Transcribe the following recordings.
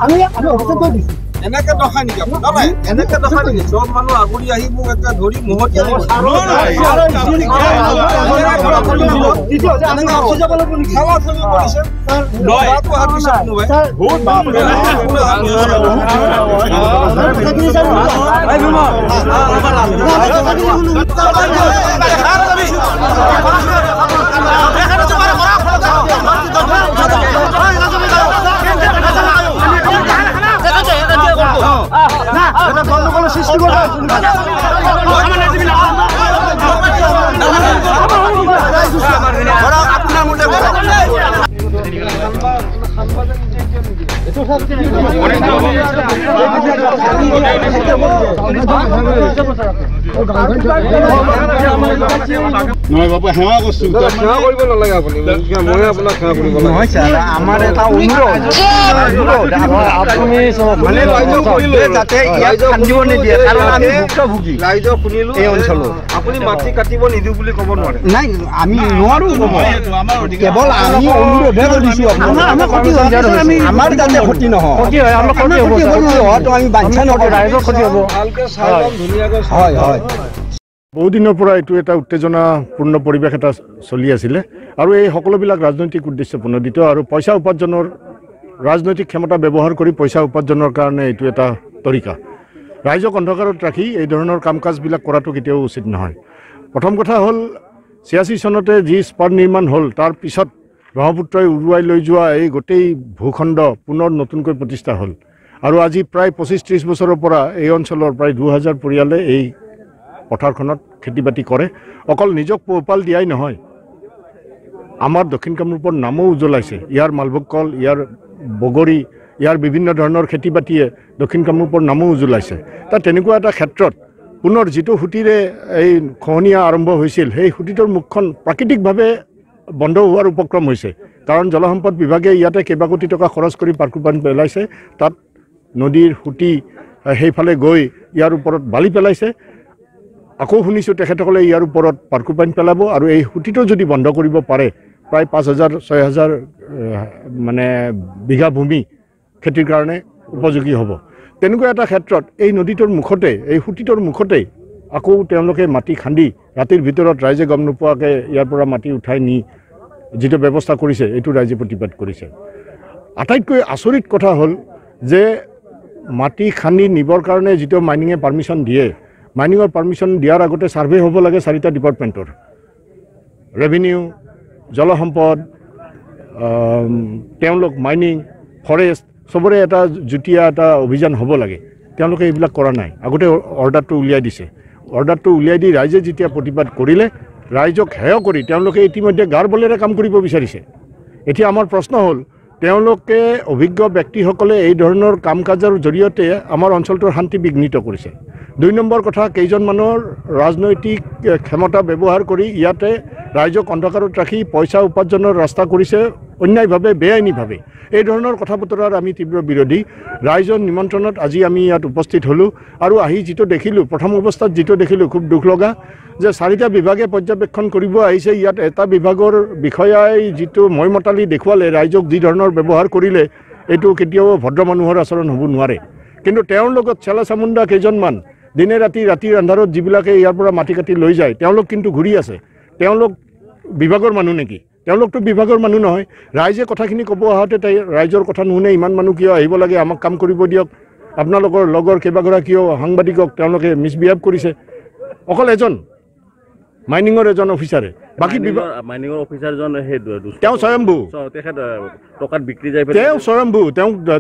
আমি অফিসত দিছো এনেকে দখা নেকি নহয় এনেকে দখা নেকি সব মানুহ আগুৰি আহি মোক এটা ধৰি মহতিয়া নহয় বাবু সেৱা কৰছো সেৱা কৰিব নালাগে আপুনি মই আপোনাক সেৱা কৰিব লাগে নহয় স্যাৰ আমাৰ এটা অনুৰোধ আপুনি মানে যাতে ইয়াত খান্দিব নিদিয়ে কাৰণ আমি ভুক্তভোগী ৰাইজ শুনিলো এই অঞ্চলত আপুনি মাটি কাটিব নিদিও বুলি ক'ব নোৱাৰে নাই আমি নোৱাৰো ক'ব কেৱল আমি অনুৰোধ কৰিছো আমাৰ ক্ষতি আমাৰ যাতে ক্ষতি নহয় ক্ষতি হয় আমাৰ ক্ষতি হ'ব তো আমি বাঞ্ছা নকৰো ৰাইজৰ ক্ষতি হ'ব ভালকে চাইলম ধুনীয়াকৈ হয় হয় বহুদিনৰ পৰা এইটো এটা উত্তেজনাপূৰ্ণ পৰিৱেশ এটা চলি আছিলে আৰু এই সকলোবিলাক ৰাজনৈতিক উদ্দেশ্যপ্ৰণোদিত আৰু পইচা উপাৰ্জনৰ ৰাজনৈতিক ক্ষমতা ব্যৱহাৰ কৰি পইচা উপাৰ্জনৰ কাৰণে এইটো এটা তৰিকা ৰাইজক অন্ধকাৰত ৰাখি এই ধৰণৰ কাম কাজবিলাক কৰাটো কেতিয়াও উচিত নহয় প্ৰথম কথা হ'ল 86 চনতে যি স্পাৰ নিৰ্মাণ হ'ল তাৰ পিছত ব্ৰহ্মপুত্ৰই উৰুৱাই লৈ যোৱা এই গোটেই ভূখণ্ড পুনৰ নতুনকৈ প্ৰতিষ্ঠা হ'ল আৰু আজি প্ৰায় 25-30 বছৰৰ পৰা এই অঞ্চলৰ প্ৰায় 2000 পৰিয়ালে এই পথাৰখনত খেতি বাতি কৰে অকল নিজক পোহপাল দিয়াই নহয় আমাৰ দক্ষিণ কামৰূপৰ নামো উজ্বলাইছে ইয়াৰ মালভোগ কল ইয়াৰ বগৰী ইয়াৰ বিভিন্ন ধৰণৰ খেতি বাতিয়ে দক্ষিণ কামৰূপৰ নামো উজ্বলাইছে তাৰ তেনেকুৱা এটা ক্ষেত্ৰত পুনৰ যিটো সুতিৰে এই খহনীয়া আৰম্ভ হৈছিল সেই সুতিটোৰ মুখখন প্ৰাকৃতিকভাৱে বন্ধ হোৱাৰ উপক্ৰম হৈছে কাৰণ জলসম্পদ বিভাগে ইয়াতে কেইবা কোটি টকা খৰচ কৰি পাৰ্কুপান পেলাইছে তাত নদীৰ সুতি সেইফালে গৈ ইয়াৰ ওপৰত বালি পেলাইছে আকৌ শুনিছোঁ তেখেতসকলে ইয়াৰ ওপৰত পাৰ্কুপাইন পেলাব আৰু এই সুতিটো যদি বন্ধ কৰিব পাৰে প্ৰায় 5000-6000 মানে বিঘা ভূমি খেতিৰ কাৰণে উপযোগী হ'ব তেনেকুৱা এটা ক্ষেত্ৰত এই নদীটোৰ মুখতে এই সুতিটোৰ মুখতে আকৌ তেওঁলোকে মাটি খান্দি ৰাতিৰ ভিতৰত ৰাইজে গম নোপোৱাকৈ ইয়াৰ পৰা মাটি উঠাই নি যিটো ব্যৱস্থা কৰিছে এইটো ৰাইজে প্ৰতিবাদ কৰিছে আটাইতকৈ আচৰিত কথা হ'ল যে মাটি খান্দি নিবৰ কাৰণে যিটো মাইনিঙে পাৰ্মিশ্যন দিয়ে মাইনিঙৰ পাৰ্মিশ্যন দিয়াৰ আগতে সাৰ্ভে হ'ব লাগে 4টা ডিপাৰ্টমেণ্টৰ ৰেভিনিউ জলসম্পদ তেওঁলোক মাইনিং ফৰেষ্ট সবৰে এটা যুটীয়া এটা অভিযান হ'ব লাগে তেওঁলোকে এইবিলাক কৰা নাই আগতে অৰ্ডাৰটো উলিয়াই দিছে অৰ্ডাৰটো উলিয়াই দি ৰাইজে যেতিয়া প্ৰতিবাদ কৰিলে ৰাইজক হেয় কৰি তেওঁলোকে ইতিমধ্যে গাৰ বলেৰে কাম কৰিব বিচাৰিছে এতিয়া আমাৰ প্ৰশ্ন হ'ল তেওঁলোকে অভিজ্ঞ ব্যক্তিসকলে এই ধৰণৰ কাম কাজৰ জৰিয়তে আমাৰ অঞ্চলটোৰ শান্তি বিঘ্নিত কৰিছে 2 নম্বৰ কথা কেইজনমানৰ ৰাজনৈতিক ক্ষমতা ব্যৱহাৰ কৰি ইয়াতে ৰাইজক অন্ধকাৰত ৰাখি পইচা উপাৰ্জনৰ ৰাস্তা কৰিছে অন্যায়ভাৱে বেআইনীভাৱে এই ধৰণৰ কথা বতৰাৰ আমি তীব্ৰ বিৰোধী ৰাইজৰ নিমন্ত্ৰণত আজি আমি ইয়াত উপস্থিত হ'লোঁ আৰু আহি যিটো দেখিলোঁ প্ৰথম অৱস্থাত যিটো দেখিলোঁ খুব দুখ লগা যে 4টা বিভাগে পৰ্যবেক্ষণ কৰিব আহিছে ইয়াত এটা বিভাগৰ বিষয়াই যিটো মইমতালি দেখুৱালে ৰাইজক যি ধৰণৰ ব্যৱহাৰ কৰিলে এইটো কেতিয়াও ভদ্ৰ মানুহৰ আচৰণ হ'ব নোৱাৰে কিন্তু তেওঁৰ লগত চেলা চামুণ্ডা কেইজনমান দিনে ৰাতিৰ আন্ধাৰত যিবিলাকে ইয়াৰ পৰা মাটি কাটি লৈ যায় তেওঁলোক কিন্তু ঘূৰি আছে তেওঁলোক বিভাগৰ মানুহ নেকি তেওঁলোকতো বিভাগৰ মানুহ নহয় ৰাইজে কথাখিনি ক'ব আহোঁতে তাই ৰাইজৰ কথা নুশুনে ইমান মানুহ কিয় আহিব লাগে আমাক কাম কৰিব দিয়ক আপোনালোকৰ লগৰ কেইবাগৰাকীও সাংবাদিকক তেওঁলোকে মিছবিহেভ কৰিছে অকল এজন মাইনিঙৰ এজন অফিচাৰে বাকি মাইনিঙৰ অফিচাৰজন হে তেওঁ স্বয়ম্ভু তেখেত টকাত বিক্ৰী যায় তেওঁ স্বয়ম্ভু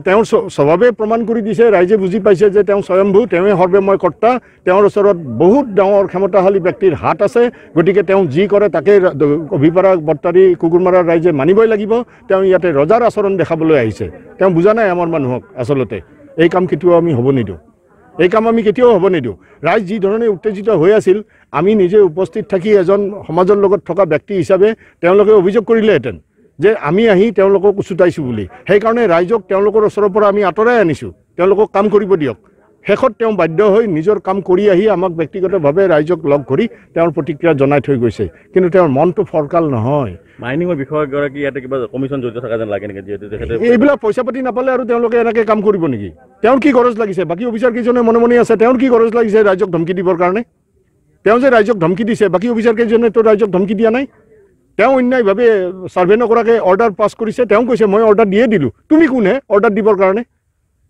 তেওঁ স্বভাৱে প্ৰমাণ কৰি দিছে ৰাইজে বুজি পাইছে যে তেওঁ স্বয়ম্ভু তেওঁৱে সৰ্বময় কৰ্তা তেওঁৰ ওচৰত বহুত ডাঙৰ ক্ষমতাশালী ব্যক্তিৰ হাত আছে গতিকে তেওঁ যি কৰে তাকে অভিপাৰা বৰ্তাৰী কুকুৰমাৰাৰ ৰাইজে মানিবই লাগিব তেওঁ ইয়াতে ৰজাৰ আচৰণ দেখাবলৈ আহিছে তেওঁ বুজা নাই আমাৰ মানুহক আচলতে এই কাম কেতিয়াও আমি হ'ব নিদিওঁ এই কাম আমি কেতিয়াও হ'ব নিদিওঁ ৰাইজ যি ধৰণে উত্তেজিত হৈ আছিল আমি নিজে উপস্থিত থাকি এজন সমাজৰ লগত থকা ব্যক্তি হিচাপে তেওঁলোকে অভিযোগ কৰিলেহেঁতেন যে আমি আহি তেওঁলোকক উচুতাইছোঁ বুলি সেইকাৰণে ৰাইজক তেওঁলোকৰ ওচৰৰ পৰা আমি আঁতৰাই আনিছোঁ তেওঁলোকক কাম কৰিব দিয়ক শেষত তেওঁ বাধ্য হৈ নিজৰ কাম কৰি আহি আমাক ব্যক্তিগতভাৱে ৰাইজক লগ কৰি তেওঁৰ প্ৰতিক্ৰিয়া জনাই থৈ গৈছে কিন্তু তেওঁৰ মনটো ফৰকাল নহয় মাইনিঙৰ বিষয়গৰাকী ইয়াতে কিবা কমিশ্যন জড়িত থকা যেন লাগে নেকি যিহেতু তেখেতে এইবিলাক পইচা পাতি নাপালে আৰু তেওঁলোকে এনেকৈ কাম কৰিব নেকি তেওঁৰ কি খৰচ লাগিছে বাকী অফিচাৰ কেইজনে মনে মনে আছে তেওঁৰ কি খৰচ লাগিছে ৰাইজক ধমকি দিবৰ কাৰণে তেওঁ যে ৰাইজক ধমকি দিছে বাকী অফিচাৰ কেইজনে তো ৰাইজক ধমকি দিয়া নাই তেওঁ অন্যায়ভাৱে ছাৰ্ভে নকৰাকৈ অৰ্ডাৰ পাছ কৰিছে তেওঁ কৈছে মই অৰ্ডাৰ দিয়ে দিলোঁ তুমি কোনে অৰ্ডাৰ দিবৰ কাৰণে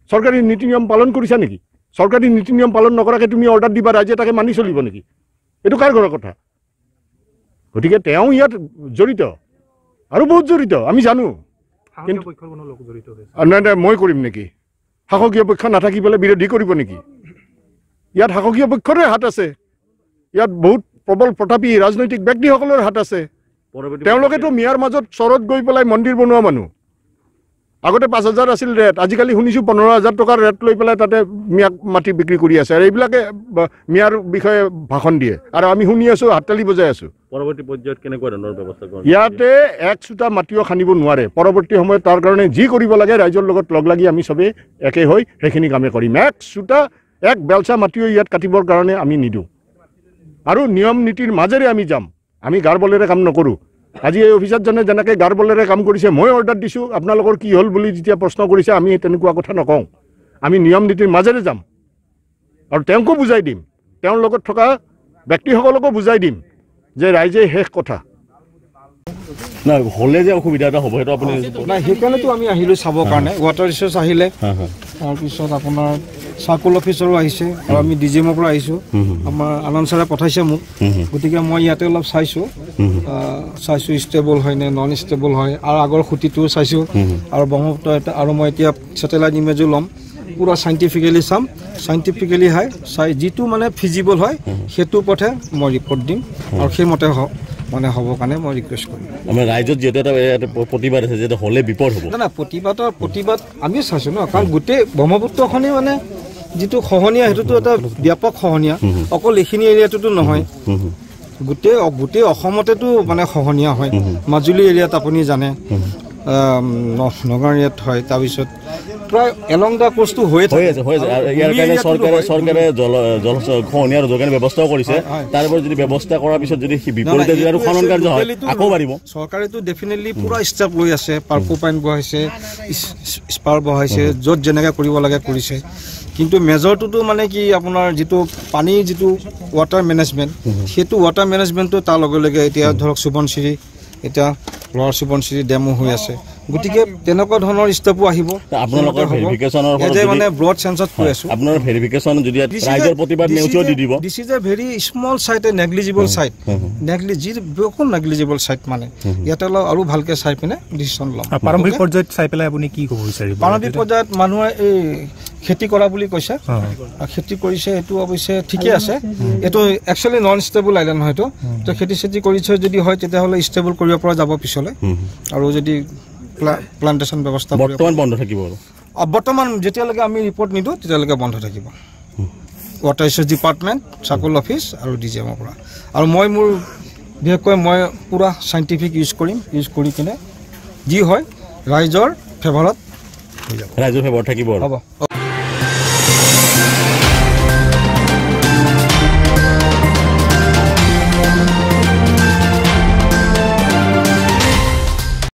চৰকাৰী নীতি নিয়ম পালন কৰিছা নেকি চৰকাৰী নীতি নিয়ম পালন নকৰাকৈ তুমি অৰ্ডাৰ দিবা ৰাইজে তাকে মানি চলিব নেকি এইটো কাৰ ঘৰৰ কথা গতিকে তেওঁ ইয়াত জড়িত আৰু বহুত জড়িত আমি জানো নাই নাই মই কৰিম নেকি শাসকীয় পক্ষ নাথাকি পেলাই বিৰোধী কৰিব নেকি ইয়াত শাসকীয় পক্ষৰে হাত আছে ইয়াত বহুত প্ৰবল প্ৰতাপী ৰাজনৈতিক ব্যক্তিসকলৰ হাত আছে তেওঁলোকেতো মিয়াৰ মাজত চৰত গৈ পেলাই মন্দিৰ বনোৱা মানুহ আগতে 5,000 আছিল ৰেট আজিকালি শুনিছোঁ 15,000 টকাৰ ৰেট লৈ পেলাই তাতে মিয়াক মাটি বিক্ৰী কৰি আছে আৰু এইবিলাকে মিয়াৰ বিষয়ে ভাষণ দিয়ে আৰু আমি শুনি আছোঁ হাততালি বজাই আছোঁ পৰৱৰ্তী পৰ্যায়ত কেনেকুৱা ধৰণৰ ব্যৱস্থা কৰিব ইয়াতে এক চোটা মাটিও খান্দিব নোৱাৰে পৰৱৰ্তী সময়ত তাৰ কাৰণে যি কৰিব লাগে ৰাইজৰ লগত লগ লাগি আমি চবেই একে হৈ সেইখিনি কামে কৰিম এক চোটা এক বেলচা মাটিও ইয়াত কাটিবৰ কাৰণে আমি নিদিওঁ আৰু নিয়ম নীতিৰ মাজেৰে আমি যাম আমি গাৰ বলেৰে কাম নকৰোঁ আজি এই অফিচাৰজনে যেনেকৈ গাৰ বলেৰে কাম কৰিছে মই অৰ্ডাৰ দিছোঁ আপোনালোকৰ কি হ'ল বুলি যেতিয়া প্ৰশ্ন কৰিছে আমি তেনেকুৱা কথা নকওঁ আমি নিয়ম নীতিৰ মাজেৰে যাম আৰু তেওঁকো বুজাই দিম তেওঁৰ লগত থকা ব্যক্তিসকলকো বুজাই দিম যে ৰাইজে শেষ কথা নাই হ'লে যে অসুবিধা এটা হ'ব সেইটো আপুনি নাই সেইকাৰণেতো আমি আহিলোঁ চাবৰ কাৰণে ৱাটাৰ ৰিচোৰ্চ আহিলে তাৰপিছত আপোনাৰ চাৰ্কুল অফিচৰো আহিছে আৰু আমি DGMৰ পৰা আহিছোঁ আমাৰ আনন্দ ছাৰে পঠাইছে মোক গতিকে মই ইয়াতে অলপ চাইছোঁ ষ্টেবল হয় নে নন ষ্টেবল হয় আৰু আগৰ খুঁটিটোও চাইছোঁ আৰু ব্ৰহ্মপুত্ৰ আৰু মই এতিয়া ছেটেলাইট ইমেজো ল'ম পুৰা চাইণ্টিফিকেলি চাম চাইণ্টিফিকেলি চাই যিটো মানে ফিজিবল হয় সেইটো পথে মই ৰিপৰ্ট দিম আৰু সেইমতে মানে হ'ব কাৰণে মই ৰিকুৱেষ্ট কৰিম আমাৰ ৰাইজত যিহেতু এটা প্ৰতিবাদ আছে যিহেতু হ'লে বিপদ হ'ব নাই প্ৰতিবাদ আমি চাইছোঁ ন কাৰণ গোটেই ব্ৰহ্মপুত্ৰখনেই মানে যিটো খহনীয়া সেইটোতো এটা ব্যাপক খহনীয়া অকল এইখিনি এৰিয়াটোতো নহয় গোটেই অসমতেতো মানে খহনীয়া হয় মাজুলী এৰিয়াত আপুনি জানে নগাঁও এৰিয়াত হয় তাৰপিছত প্ৰায় এলং দা কোৰ্চটো হৈ আছে ইয়াৰ কাৰণে চৰকাৰে জল খহনীয়া ৰোধৰ কাৰণে ব্যৱস্থাও কৰিছে তাৰ ওপৰত যদি ব্যৱস্থা কৰাৰ পিছত যদি বিপৰীতে যদি আৰু খনন কাৰ্য হয় আকৌ বাঢ়িব চৰকাৰেতো ডেফিনেটলি পুৰা ষ্টেপ লৈ আছে পাৰ্কোপাইন বহাইছে স্পাৰ বহাইছে য'ত যেনেকৈ কৰিব লাগে কৰিছে কিন্তু মেজৰটোতো মানে কি আপোনাৰ যিটো পানীৰ যিটো ৱাটাৰ মেনেজমেণ্ট সেইটো ৱাটাৰ মেনেজমেণ্টটো তাৰ লগে লগে এতিয়া ধৰক সোৱণশিৰি এতিয়া লৱাৰ সোৱণশিৰি ডেমো হৈ আছে গতিকে তেনেকুৱা ধৰণৰ ষ্টেপো আহিব আপোনালোকৰ ভেৰিফিকেশ্যনৰ মানে ব্ৰড চেন্সত কৈ আছোঁ আপোনাৰ ভেৰিফিকেশ্যন যদি ৰাইজৰ প্ৰতিবাদ নেওচিও দি দিব this is a very small sight a negligible sight অকল নেগলিজিবল চাইট মানে ইয়াতে অলপ আৰু ভালকৈ চাই পিনে ডিচিশ্যন ল'ম প্ৰাৰম্ভিক পৰ্যায়ত চাই পেলাই আপুনি কি ক'ব বিচাৰিব প্ৰাৰম্ভিক পৰ্যায়ত মানুহে এই খেতি কৰা বুলি কৈছে খেতি কৰিছে এইটো অৱশ্যে ঠিকে আছে এইটো একচুৱেলি নন ষ্টেবল আইলেণ্ড হয়তো তো খেতি চেতি কৰিছে যদি হয় তেতিয়াহ'লে ষ্টেবল কৰিব পৰা যাব পিছলৈ আৰু যদি প্লান্টেশ্যন ব্যৱস্থা বৰ্তমান বন্ধ থাকিব বৰ্তমান যেতিয়ালৈকে আমি ৰিপৰ্ট নিদিওঁ তেতিয়ালৈকে বন্ধ থাকিব water resource department circle office আৰু DGMৰ পৰা আৰু মই মোৰ বিশেষকৈ মই পুৰা চাইণ্টিফিক ইউজ কৰি কিনে যি হয় ৰাইজৰ ফেভাৰত হৈ যাব ৰাইজৰ ফেভাৰত থাকিব হ'ব